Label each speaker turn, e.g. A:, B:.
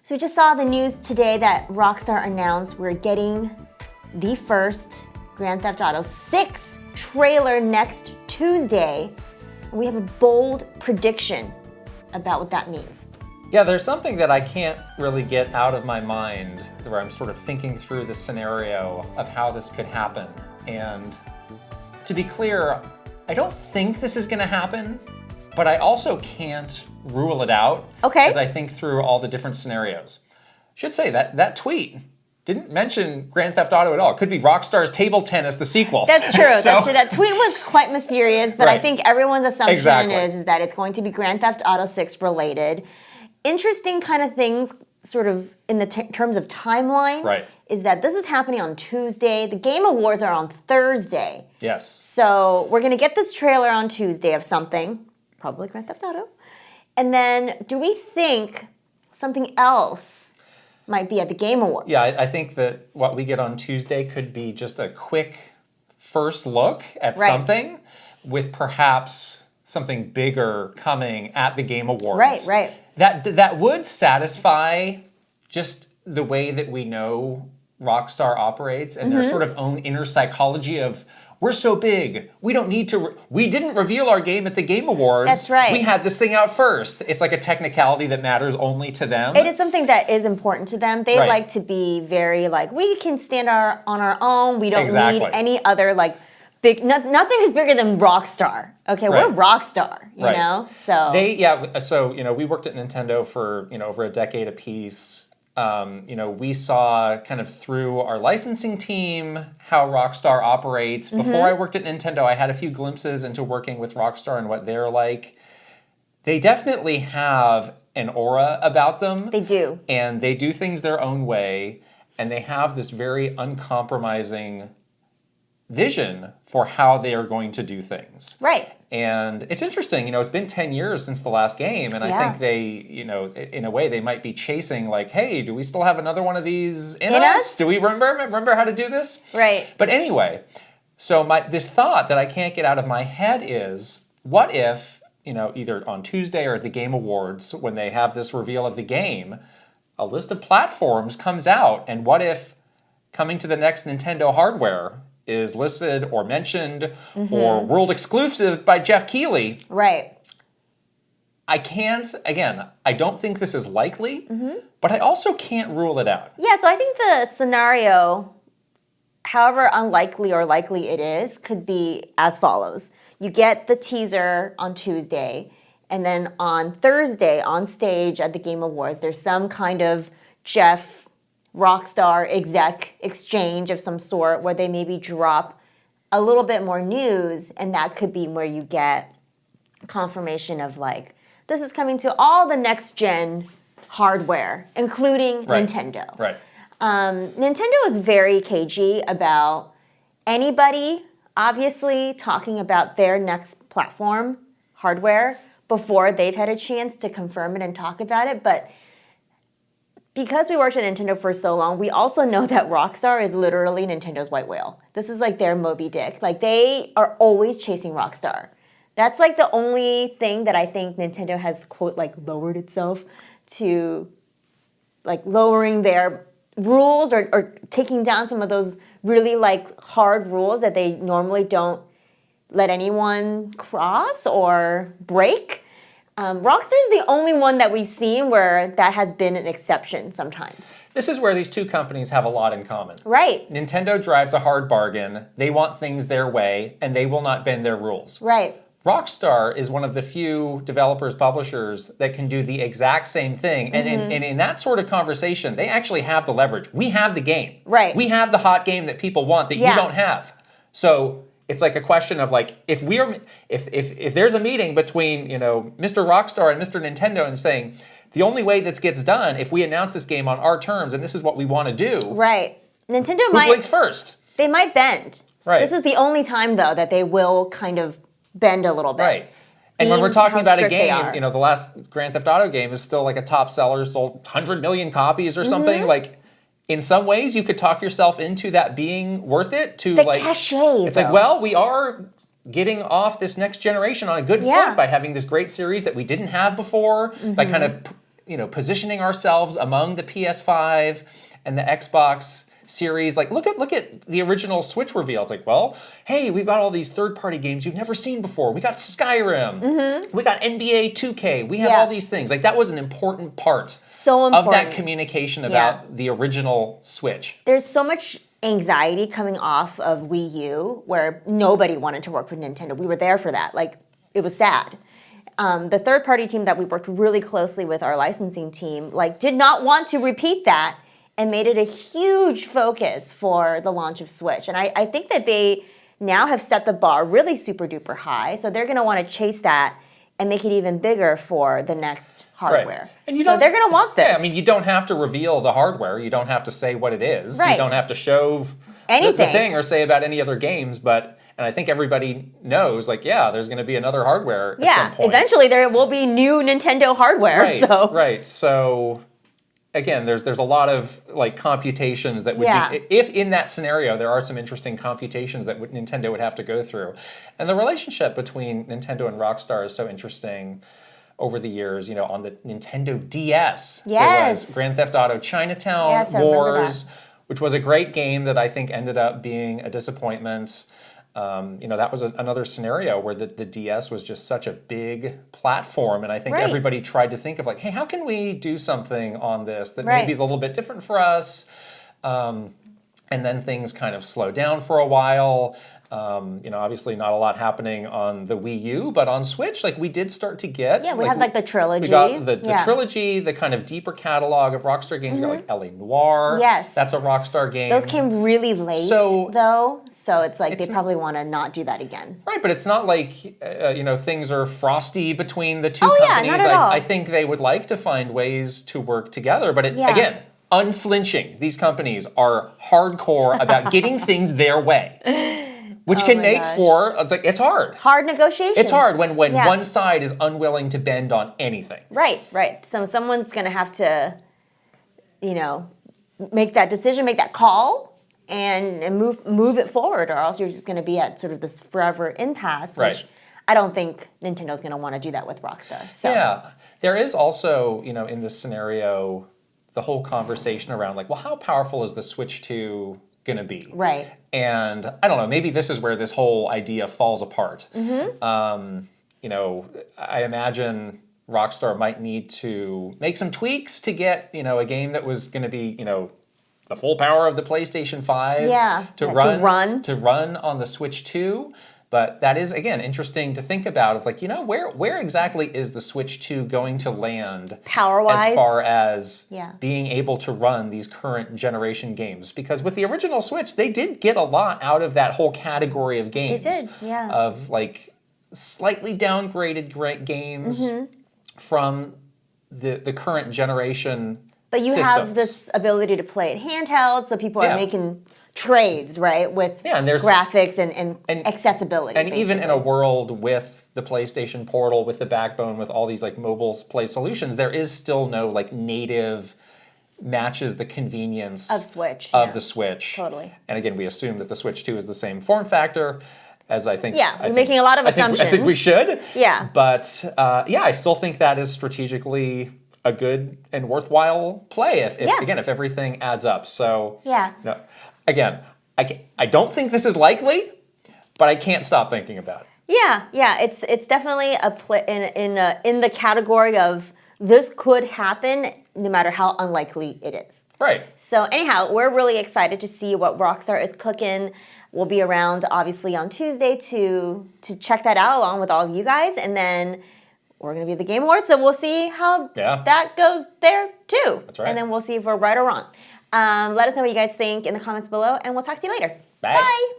A: So we just saw the news today that Rockstar announced we're getting the first Grand Theft Auto 6 trailer next Tuesday. We have a bold prediction about what that means.
B: Yeah, there's something that I can't really get out of my mind where I'm sort of thinking through the scenario of how this could happen. And to be clear, I don't think this is going to happen, but I also can't rule it out as I think through all the different scenarios. Should say that tweet didn't mention Grand Theft Auto at all. It could be Rockstar's Table Tennis, the sequel.
A: That's true. That's true. That tweet was quite mysterious, but I think everyone's assumption is that it's going to be Grand Theft Auto 6 related. Interesting kind of things, sort of in the terms of timeline, is that this is happening on Tuesday. The Game Awards are on Thursday.
B: Yes.
A: So we're going to get this trailer on Tuesday of something, probably Grand Theft Auto. And then do we think something else might be at the Game Awards?
B: Yeah, I think that what we get on Tuesday could be just a quick first look at something with perhaps something bigger coming at the Game Awards.
A: Right.
B: That would satisfy just the way that we know Rockstar operates and their sort of own inner psychology of, we're so big, we don't need to, we didn't reveal our game at the Game Awards.
A: That's right.
B: We had this thing out first. It's like a technicality that matters only to them.
A: It is something that is important to them. They like to be very like, we can stand on our own. We don't need any other like big, nothing is bigger than Rockstar. Okay, we're Rockstar, you know? So
B: we worked at Nintendo for, over a decade apiece. We saw kind of through our licensing team how Rockstar operates. Before I worked at Nintendo, I had a few glimpses into working with Rockstar and what they're like. They definitely have an aura about them.
A: They do.
B: And they do things their own way. And they have this very uncompromising vision for how they are going to do things.
A: Right.
B: And it's interesting, it's been 10 years since the last game, and I think they, in a way, they might be chasing like, hey, do we still have another one of these in us? Do we remember how to do this?
A: Right.
B: But anyway, so this thought that I can't get out of my head is, what if, either on Tuesday or at the Game Awards, when they have this reveal of the game, a list of platforms comes out, and what if coming to the next Nintendo hardware is listed or mentioned or world exclusive by Jeff Keighley.
A: Right.
B: I don't think this is likely, but I also can't rule it out.
A: Yeah, so I think the scenario, however unlikely or likely it is, could be as follows. You get the teaser on Tuesday, and then on Thursday, on stage at the Game Awards, there's some kind of Jeff Rockstar exec exchange of some sort where they maybe drop a little bit more news, and that could be where you get confirmation of like, this is coming to all the next gen hardware, including Nintendo.
B: Right.
A: Nintendo is very cagey about anybody obviously talking about their next platform hardware before they've had a chance to confirm it and talk about it, but because we worked at Nintendo for so long, we also know that Rockstar is literally Nintendo's white whale. This is like their Moby Dick. Like, they are always chasing Rockstar. That's like the only thing that I think Nintendo has, quote, like lowered itself to, like lowering their rules or taking down some of those really like hard rules that they normally don't let anyone cross or break. Rockstar is the only one that we've seen where that has been an exception sometimes.
B: This is where these two companies have a lot in common.
A: Right.
B: Nintendo drives a hard bargain. They want things their way, and they will not bend their rules.
A: Right.
B: Rockstar is one of the few developers, publishers that can do the exact same thing. And in that sort of conversation, they actually have the leverage. We have the game.
A: Right.
B: We have the hot game that people want that you don't have. So it's like a question of like, if there's a meeting between, Mr. Rockstar and Mr. Nintendo and saying, the only way this gets done if we announce this game on our terms and this is what we want to do.
A: Right. Nintendo
B: who blinks first?
A: They might bend.
B: Right.
A: This is the only time though that they will kind of bend a little bit.
B: Right. And when we're talking about a game, the last Grand Theft Auto game is still like a top seller, sold 100 million copies or something. Like, in some ways, you could talk yourself into that being worth it. To
A: the cachet.
B: It's like, well, we are getting off this next generation on a good foot by having this great series that we didn't have before, by kind of positioning ourselves among the PS5 and the Xbox Series. Like, look at the original Switch reveal. It's like, well, hey, we've got all these third-party games you've never seen before. We got Skyrim. We got NBA 2K. We have all these things. Like, that was an important part of that communication about the original Switch.
A: There's so much anxiety coming off of Wii U where nobody wanted to work with Nintendo. We were there for that. Like, it was sad. The third-party team that we worked really closely with, our licensing team, like, did not want to repeat that and made it a huge focus for the launch of Switch. And I think that they now have set the bar really super duper high. So they're going to want to chase that and make it even bigger for the next hardware.
B: And
A: so they're going to want this.
B: Yeah, I mean, you don't have to reveal the hardware. You don't have to say what it is.
A: Right.
B: You don't have to show
A: anything
B: the thing or say about any other games. And I think everybody knows, like, there's going to be another hardware at some point.
A: Eventually there will be new Nintendo hardware.
B: Right. So again, there's a lot of like computations that would be, if in that scenario there are some interesting computations that Nintendo would have to go through. And the relationship between Nintendo and Rockstar is so interesting over the years. On the Nintendo DS, there was Grand Theft Auto Chinatown Wars, which was a great game that I think ended up being a disappointment. That was another scenario where the DS was just such a big platform, and I think everybody tried to think of like, hey, how can we do something on this that maybe is a little bit different for us? And then things kind of slowed down for a while. Obviously not a lot happening on the Wii U, but on Switch, like we did start to get.
A: Yeah, we had like the trilogy.
B: We got the trilogy, the kind of deeper catalog of Rockstar games. We got like L.A. Noire.
A: Yes.
B: That's a Rockstar game.
A: Those came really late, though, so it's like they probably want to not do that again.
B: Right, but it's not like, things are frosty between the two companies.
A: Yeah, not at all.
B: I think they would like to find ways to work together, but again, unflinching. These companies are hardcore about getting things their way. Which can make for, it's hard.
A: Hard negotiations.
B: It's hard when one side is unwilling to bend on anything.
A: Right. So someone's going to have to, make that decision, make that call, and move it forward, or else you're just going to be at sort of this forever impasse, which I don't think Nintendo's going to want to do that with Rockstar. So.
B: Yeah. There is also, in this scenario, the whole conversation around like, well, how powerful is the Switch 2 going to be?
A: Right.
B: And I don't know, maybe this is where this whole idea falls apart. I imagine Rockstar might need to make some tweaks to get, a game that was going to be, the full power of the PlayStation 5 to run on the Switch 2. But that is, again, interesting to think about of like, where exactly is the Switch 2 going to land
A: power-wise,
B: as far as being able to run these current generation games? Because with the original Switch, they did get a lot out of that whole category of games.
A: They did, yeah.
B: Of like slightly downgraded games from the current generation
A: But you
B: systems.
A: have this ability to play it handheld, so people are making trades, right, with graphics and accessibility.
B: And even in a world with the PlayStation Portal, with the backbone, with all these like mobile play solutions, there is still no like native matches the convenience
A: of Switch
B: the Switch.
A: Totally.
B: And again, we assume that the Switch 2 is the same form factor. As I think,
A: we're making a lot of assumptions.
B: I think we should.
A: Yeah.
B: But I still think that is strategically a good and worthwhile play if everything adds up. So again, I don't think this is likely, but I can't stop thinking about it.
A: Yeah, it's definitely a play in the category of this could happen, no matter how unlikely it is.
B: Right.
A: So anyhow, we're really excited to see what Rockstar is cooking. We'll be around obviously on Tuesday to check that out along with all of you guys, and then we're going to be at the Game Awards, so we'll see how that goes there too.
B: That's right.
A: And then we'll see if we're right or wrong. Let us know what you guys think in the comments below, and we'll talk to you later.
B: Bye.
A: Bye.